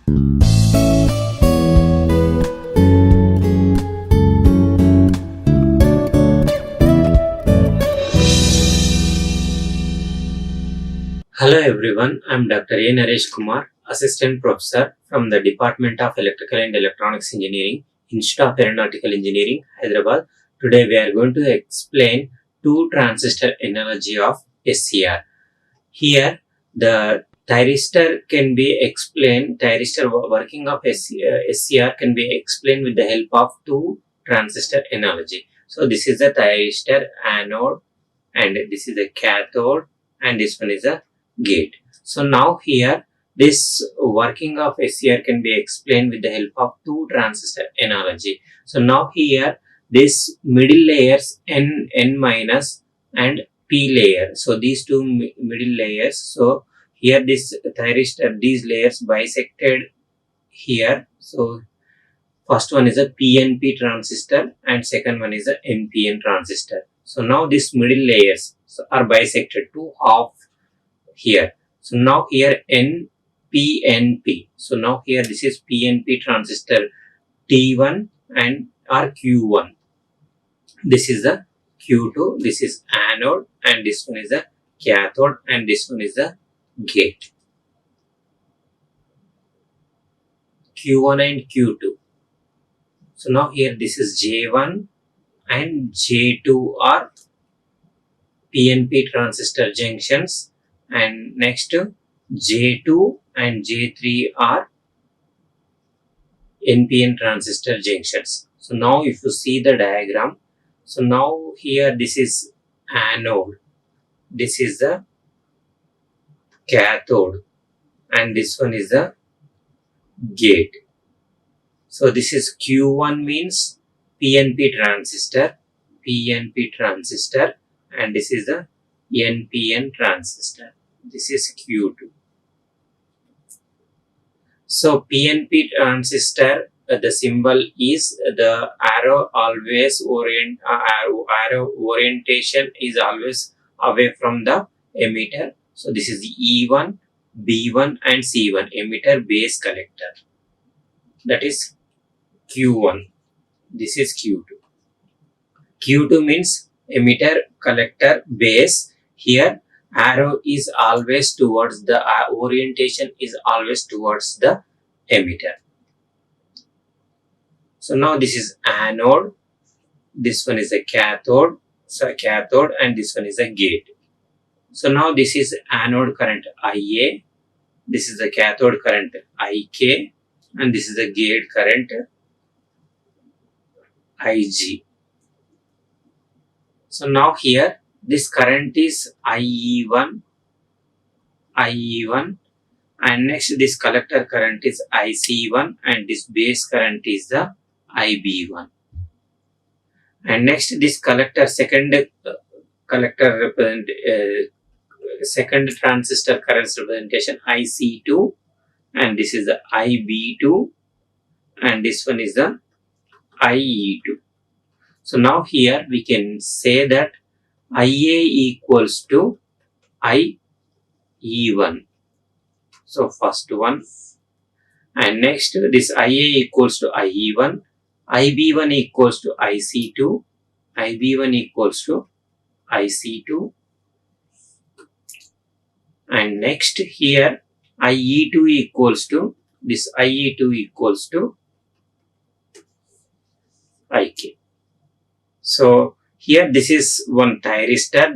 Hello everyone, I am Dr. Naresh Kumar, Assistant Professor from the Department of Electrical and Electronics Engineering, Institute of Aeronautical Engineering, Hyderabad. Today we are going to explain two transistor analogy of SCR. Here the thyristor can be explained, thyristor working of SCR can be explained with the help of two transistor analogy. So this is the thyristor anode and this is the cathode and this one is a gate. So now here this working of SCR can be explained with the help of two transistor analogy. So now here this middle layers N minus and P layer. So these two middle layers. So here this thyristor, these layers bisected here. So first one is a PNP transistor and second one is a NPN transistor. So now these middle layers are bisected to half here. So now here NPNP. So now here this is PNP transistor T1 and or Q1. This is the Q2. This is anode and this one is the cathode and this one is the gate. Q1 and Q2. So now here this is J1 and J2 are PNP transistor junctions and next J2 and J3 are NPN transistor junctions. So now if you see the diagram, so now here this is anode, this is the cathode and this one is the gate. So this is Q1 means PNP transistor and this is the NPN transistor. This is Q2. So PNP transistor, the symbol is the arrow always arrow orientation is always away from the emitter. So this is the E1, B1 and C1 emitter base collector. That is Q1. This is Q2. Q2 means emitter, collector, base. Here arrow is always towards the orientation is always towards the emitter. So now this is anode, this one is a cathode, and this one is a gate. So now this is anode current IA, this is the cathode current IK, and this is the gate current IG. So now here this current is IE1 and next this collector current is IC1 and this base current is the IB1 and next this collector second transistor current representation IC2 and this is the IB2 and this one is the IE2. So now here we can say that IA equals to IE1. So first one and next this IA equals to IE1, IB1 equals to IC2, IB1 equals to IC2 and next here IE2 equals to this IE2 equals to IK. So here this is one thyristor,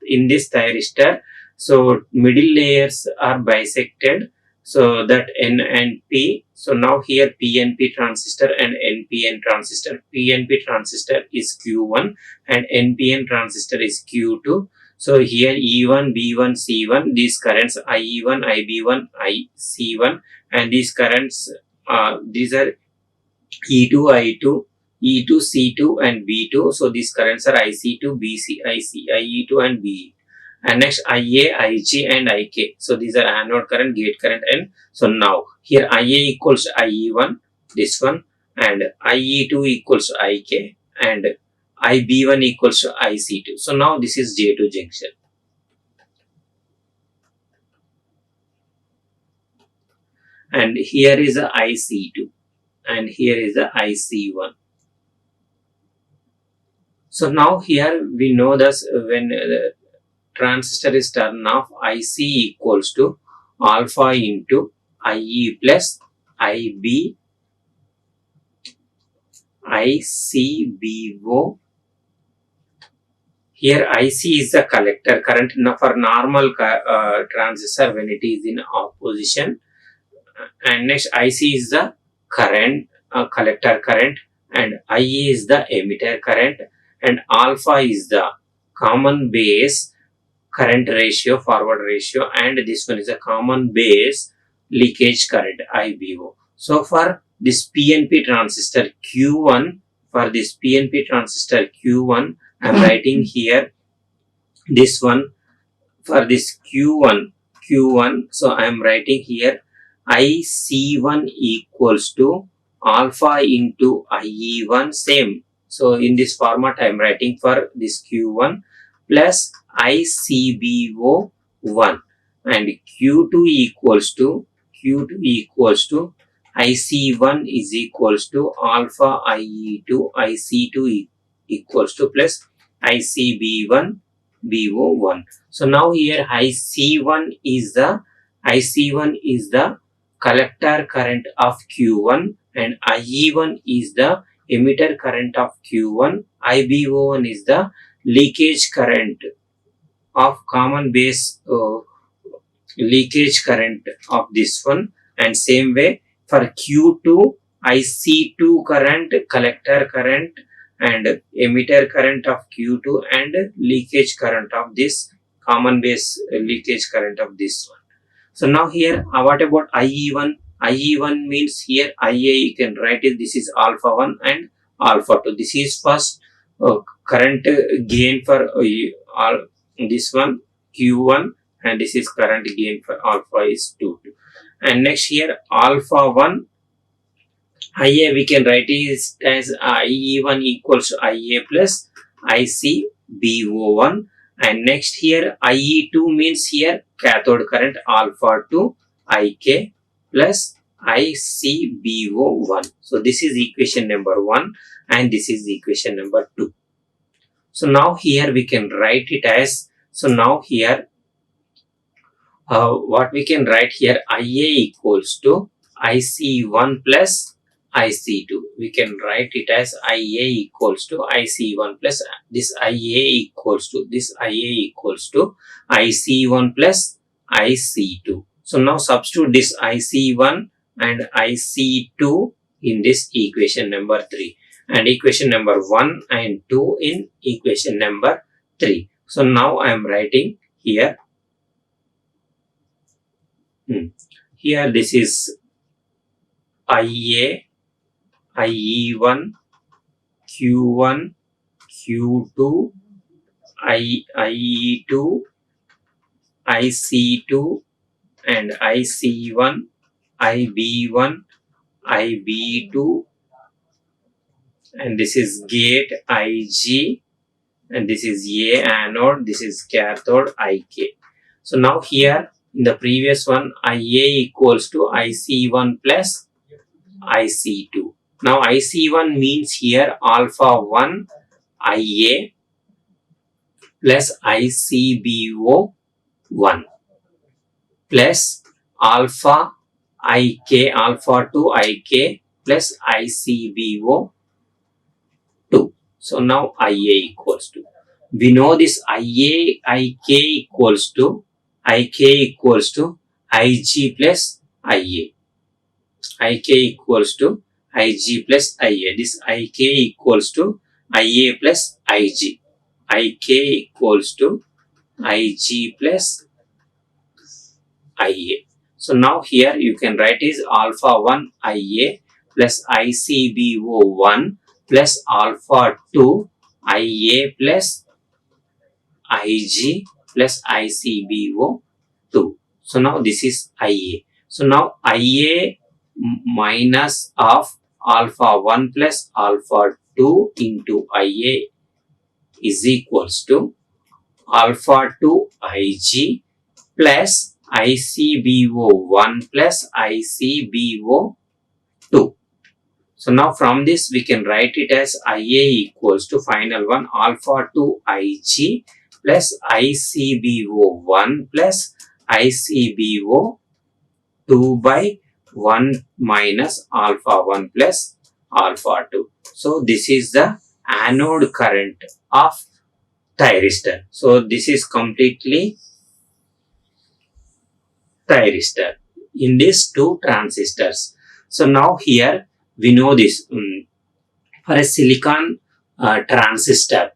in this thyristor, so middle layers are bisected, so that N and P. So now here PNP transistor and NPN transistor. PNP transistor is Q1 and NPN transistor is Q2. So here E1, B1, C1, these currents IE1, IB1, IC1 and these currents these are E2, I2, E2, C2 and B2. So these currents are IC2, BC, IC, IE2 and BE. And next IA, IG and IK. So these are anode current, gate current and so now here IA equals to IE1, this one and IE2 equals to IK and IB1 equals to IC2. So now this is J2 junction. and here is a IC2 and here is a IC1. So now here we know that when the transistor is turned off, IC equals to alpha into IE plus IB ICBO. Here IC is the collector current. Now for normal transistor, when it is in opposition, and next IC is the current, collector current, and IE is the emitter current, and alpha is the common base current ratio, forward ratio, and this one is a common base leakage current, IBO. So for this PNP transistor Q1, for this PNP transistor Q1, I am writing here this one. For this Q1, so I am writing here IC1 equals to alpha into IE1, same. So in this format I am writing for this Q1 plus ICBO1, and Q2 equals to IC1 is equals to alpha IE2, IC2 equals to plus ICB1 BO1. So now here IC1 is the collector current of Q1, and IE1 is the emitter current of Q1, IBO1 is the leakage current of common base leakage current of this one, and same way for Q2, IC2 current, collector current, and emitter current of Q2, and leakage current of this common base leakage current of this one. So now here what about IE1? IE1 means here IA you can write it, this is alpha 1 and alpha 2. This is first current gain for all this one Q1, and this is current gain for alpha is 2. And next here alpha 1 IA we can write is as IE1 equals to IA plus ICBO1, and next here IE2 means here cathode current alpha 2 IK plus ICBO1. So this is equation number 1 and this is equation number 2. So now here we can write it as, so now here what we can write here, IA equals to IC1 plus IC2. We can write it as IA equals to IC1 plus this IA equals to IC1 plus IC2. So now substitute this IC1 and IC2 in this equation number 3, and equation number 1 and 2 in equation number 3. So now I am writing here. Here this is IA, IE1, Q1, Q2, IE2, IC2, and IC1, IB1, IB2, and this is gate IG, and this is A anode, this is cathode IK. So now here in the previous one IA equals to IC1 plus IC2. Now IC1 means here alpha 1 IA plus ICBO1 plus alpha IK, alpha 2 IK plus ICBO2. So now IA equals to, we know this IK equals to IG plus IA. IK equals to IG plus IA. This IK equals to IA plus IG. IK equals to IG plus IA. So now here you can write is alpha 1 IA plus ICBO1 plus alpha 2 IA plus IG plus ICBO2. So now this is IA. So now IA minus of alpha 1 plus alpha 2 into IA is equals to alpha 2 IG plus ICBO1 plus ICBO2. So now from this we can write it as IA equals to final one alpha 2 IG plus ICBO1 plus ICBO2 by 1 minus alpha 1 plus alpha 2. So this is the anode current of thyristor. So this is completely thyristor in these two transistors. So now here we know this for a silicon transistor,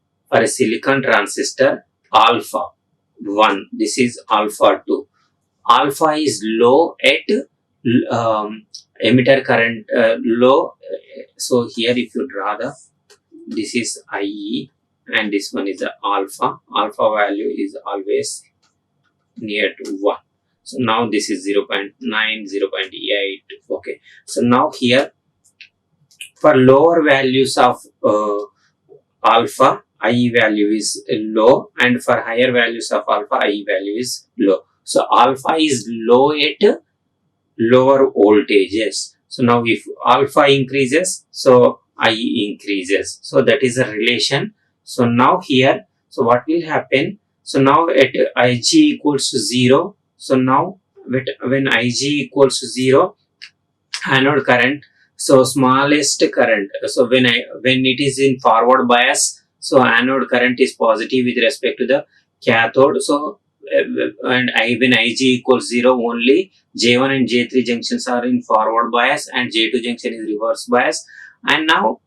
alpha 1, this is alpha 2. Alpha is low at emitter current low. So here if you draw this is IE and this one is the alpha value is always near to 1. So now this is 0.9, 0.8. Okay. So now here for lower values of alpha, IE value is low, and for higher values of alpha, IE value is low. So alpha is low at lower voltages. So now if alpha increases, so IE increases. So that is a relation. So now here, so what will happen? So now at IG equals to 0. So now when IG equals to 0, anode current, so smallest current, so when it is in forward bias, so anode current is positive with respect to the cathode. So and when IG equals 0, only J1 and J3 junctions are in forward bias and J2 junction is reverse bias, and now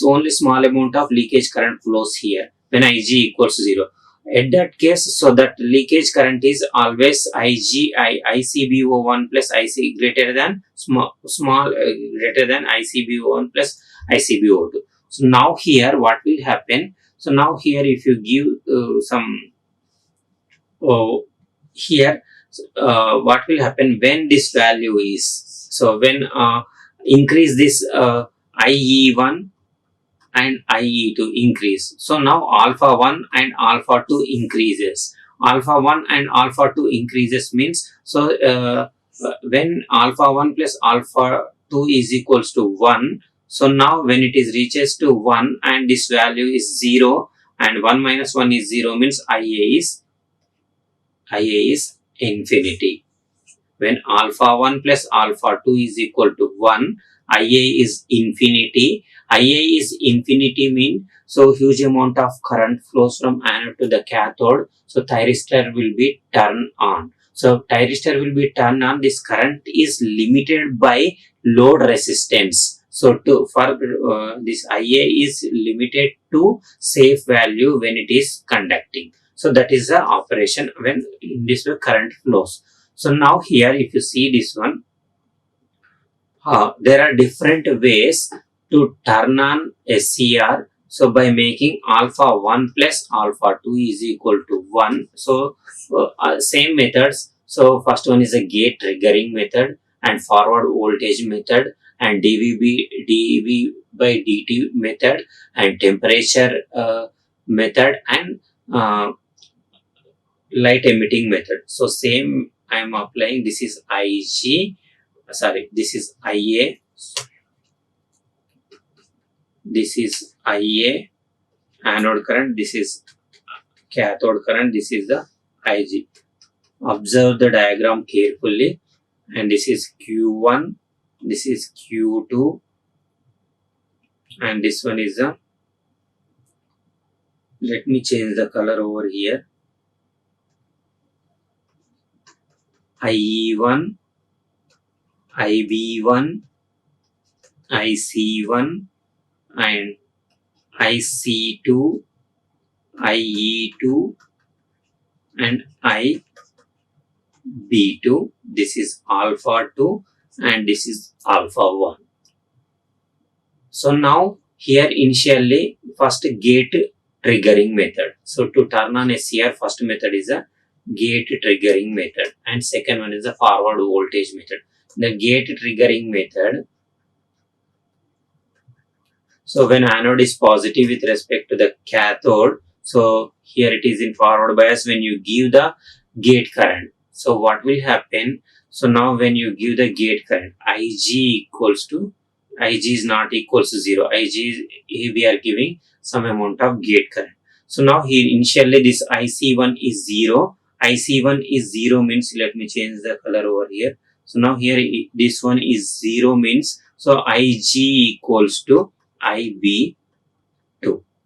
only small amount of leakage current flows here when IG equals 0. At that case, so that leakage current is always ICBO1 plus IC greater than greater than ICBO1 plus ICBO2. So now here what will happen? So now here if you give here what will happen when this value is, so when increase this IE1 and IE2 increase. So now alpha 1 and alpha 2 increases. Alpha 1 and alpha 2 increases means, so when alpha 1 plus alpha 2 is equals to 1, so now when it is reaches to 1 and this value is 0 and 1 minus 1 is 0 means IA is infinity. When alpha 1 plus alpha 2 is equal to 1, IA is infinity. IA is infinity mean, so huge amount of current flows from anode to the cathode. So thyristor will be turned on. So thyristor will be turned on. This current is limited by load resistance. So for this IA is limited to safe value when it is conducting. So that is the operation when in this way current flows. So now here if you see this one, there are different ways to turn on SCR. So by making alpha 1 plus alpha 2 is equal to 1. So same methods. So first one is a gate triggering method and forward voltage method and dV by dt method and temperature method and light emitting method. So same I am applying. This is IG. This is IA. This is IA anode current. This is cathode current. This is the IG. Observe the diagram carefully. And this is Q1. This is Q2. And this one is the. Let me change the color over here. IE1. IB1, IC1 and IC2, IE2 and IB2. This is alpha 2 and this is alpha 1. So now here initially first gate triggering method. So to turn on SCR, first method is a gate triggering method and second one is the forward voltage method. The gate triggering method, so when anode is positive with respect to the cathode, so here it is in forward bias when you give the gate current. So what will happen? So now when you give the gate current, Ig equals to, Ig is not equals to 0. Ig is, here we are giving some amount of gate current. So now here initially this IC1 is 0. IC1 is 0 means, let me change the color over here. So now here this one is 0 means, so Ig equals to IB2.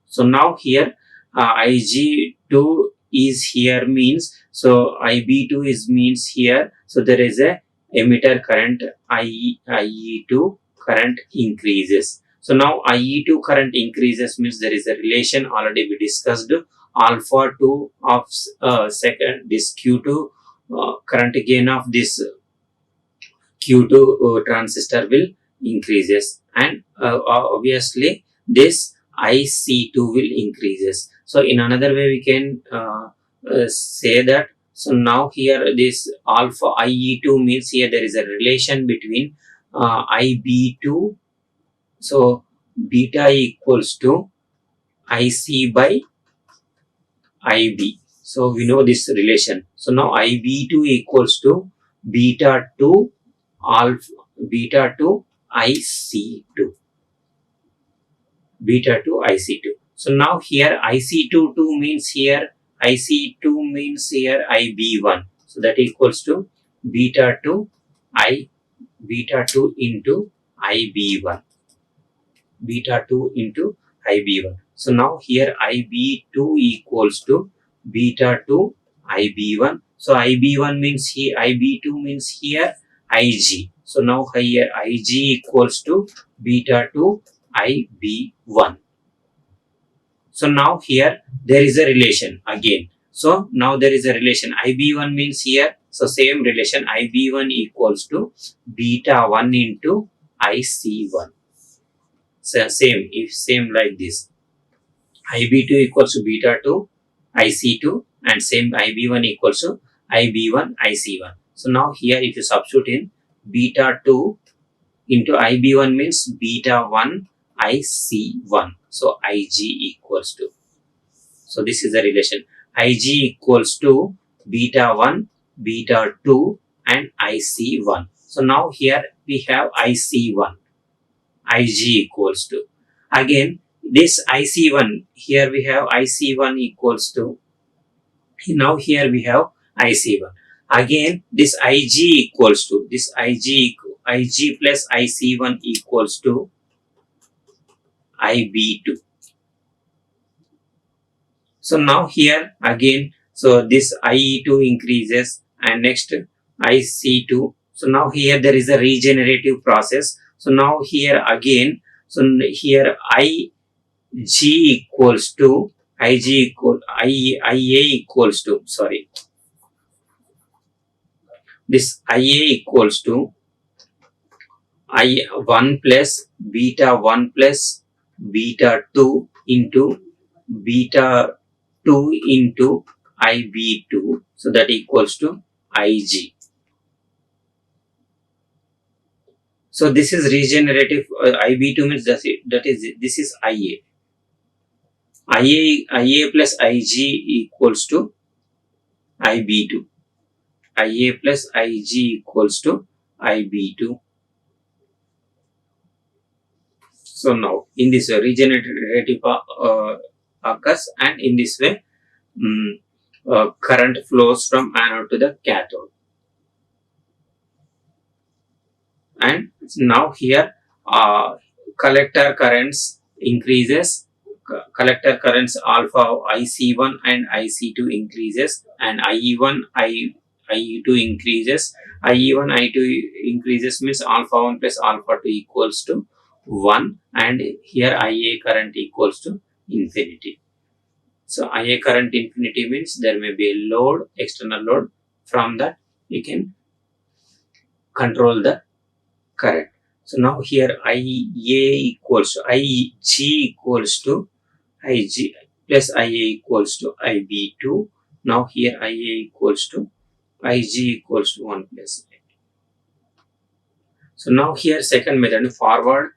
So now here Ig2 is here means, so IB2 is means here, so there is a emitter current IE2 current increases. So now IE2 current increases means there is a relation already we discussed, alpha 2 of second, this Q2 current gain of this Q2 transistor will increases, and obviously this IC2 will increases. So in another way we can say that, so now here this alpha IE2 means here there is a relation between IB2, so beta equals to IC by IB. So we know this relation. So now IB2 equals to beta 2 alpha, beta to IC2, beta to IC2. So now here IC2 means here, IC2 means here IB1. So that equals to beta to beta 2 into IB1, beta 2 into IB1. So now here IB2 equals to beta 2 IB1. So IB1 means here, IB2 means here Ig. So now here Ig equals to beta 2 IB1. So now here there is a relation again. So now there is a relation. IB1 means here, so same relation, IB1 equals to beta 1 into IC1. So same like this. IB2 equals to beta 2 IC2, and same IB1 equals to IB1 IC1. So now here if you substitute in beta 2 into IB1 means beta 1 IC1. So Ig equals to, so this is the relation, Ig equals to beta 1, beta 2 and IC1. So now here we have IC1, Ig equals to, again this IC1, here we have IC1 equals to, now here we have IC1. Again this Ig equals to, this Ig plus IC1 equals to IB2. So now here again, so this IE2 increases and next IC2. So now here there is a regenerative process. So now here again, so here IG equals to, IA equals to, sorry, this IA equals to I1 plus beta 1 plus beta 2 into beta 2 into IB2. So that equals to Ig. So this is regenerative. IB2 means this is IA. IA plus Ig equals to IB2. IA plus Ig equals to IB2. So now in this way regenerative occurs, and in this way current flows from anode to the cathode. And now here collector currents increases, collector currents alpha IC1 and IC2 increases, and IE1 IE2 increases. IE1 IE2 increases means alpha 1 plus alpha 2 equals to 1, and here IA current equals to infinity. So IA current infinity means there may be a load, external load, from that you can control the current. So now here IA equals to Ig equals to Ig plus IA equals to IB2. Now here IA equals to Ig equals to 1 plus I. So now here second method, forward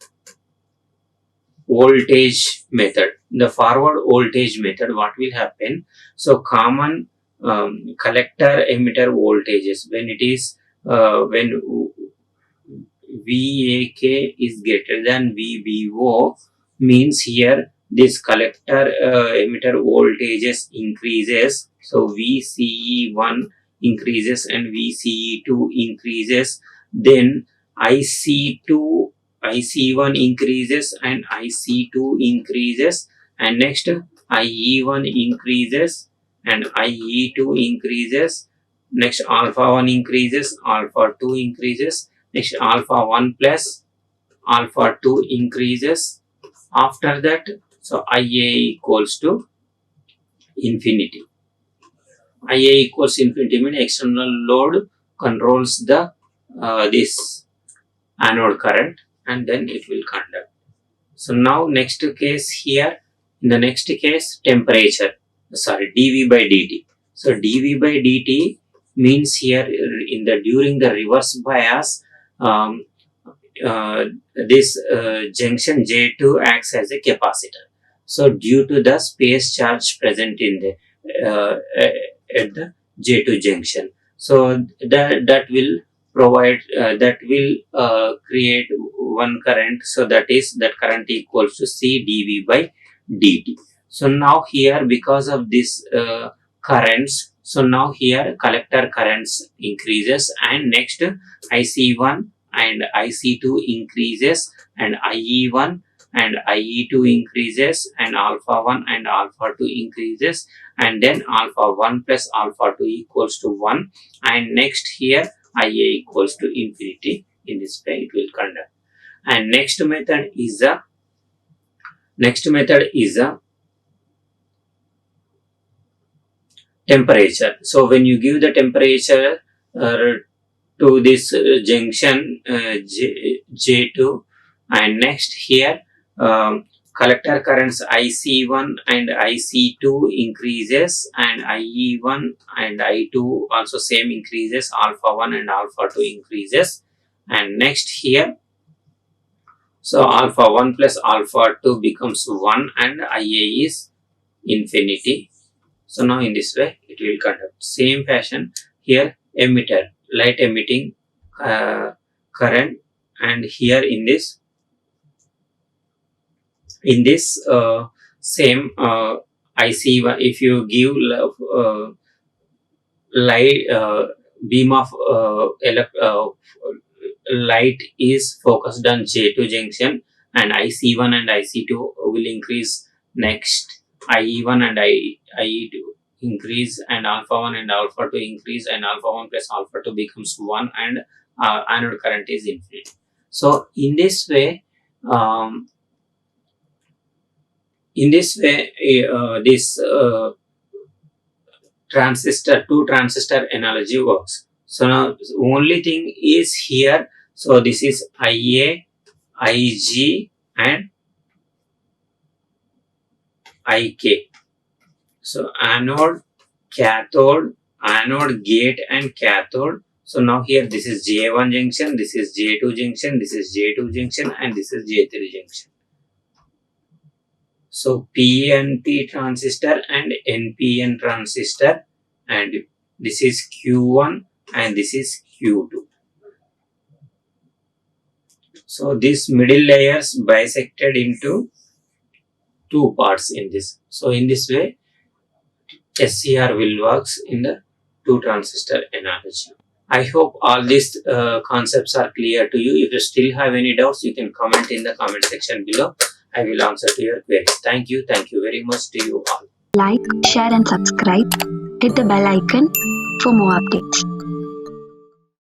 voltage method. The forward voltage method, what will happen? So common collector emitter voltages. When it is when VAK is greater than VBO, means here this collector emitter voltages increases. So VCE1 increases and VCE2 increases. Then IC1 increases and IC2 increases, and next IE1 increases and IE2 increases. Next alpha 1 increases, alpha 2 increases. Next alpha 1 plus alpha 2 increases. After that, so IA equals to infinity. IA equals infinity means external load controls the this anode current, and then it will conduct. So now next case here, in the next case temperature, dV by dt. So dV by dt means here in the during the reverse bias, this junction J2 acts as a capacitor. So due to the space charge present in the at the J2 junction, so that will provide that will create one current. So that current equals to C dV by dt. So now here, because of this currents, so now here collector currents increases, and next IC1 and IC2 increases, and IE1 and IE2 increases, and alpha 1 and alpha 2 increases, and then alpha 1 plus alpha 2 equals to 1, and next here IA equals to infinity. In this way it will conduct. And next method is a temperature. So when you give the temperature to this junction J2, and next here collector currents IC1 and IC2 increases, and IE1 and I2 also same increases, alpha 1 and alpha 2 increases, and next here, so alpha 1 plus alpha 2 becomes 1, and IA is infinity. So now in this way it will conduct. Same fashion here, emitter, light emitting current, and here in this same IC1, if you give light beam of light is focused on J2 junction, and IC1 and IC2 will increase. Next IE1 and IE2 increase, and alpha 1 and alpha 2 increase, and alpha 1 plus alpha 2 becomes 1, and anode current is infinite. So in this way this two transistor analogy works. So now the only thing is here, so this is IA, IG and IK. So anode, cathode, anode gate and cathode. So now here this is J1 junction, this is J2 junction, this is J2 junction, and this is J3 junction. So PNP transistor and NPN transistor, and this is Q1 and this is Q2. So these middle layers bisected into two parts in this. So in this way SCR will works in the two transistor analogy. I hope all these concepts are clear to you. If you still have any doubts, you can comment in the comment section below. I will answer to your queries. Thank you very much to you all. Like, share and subscribe. Hit the bell icon for more updates.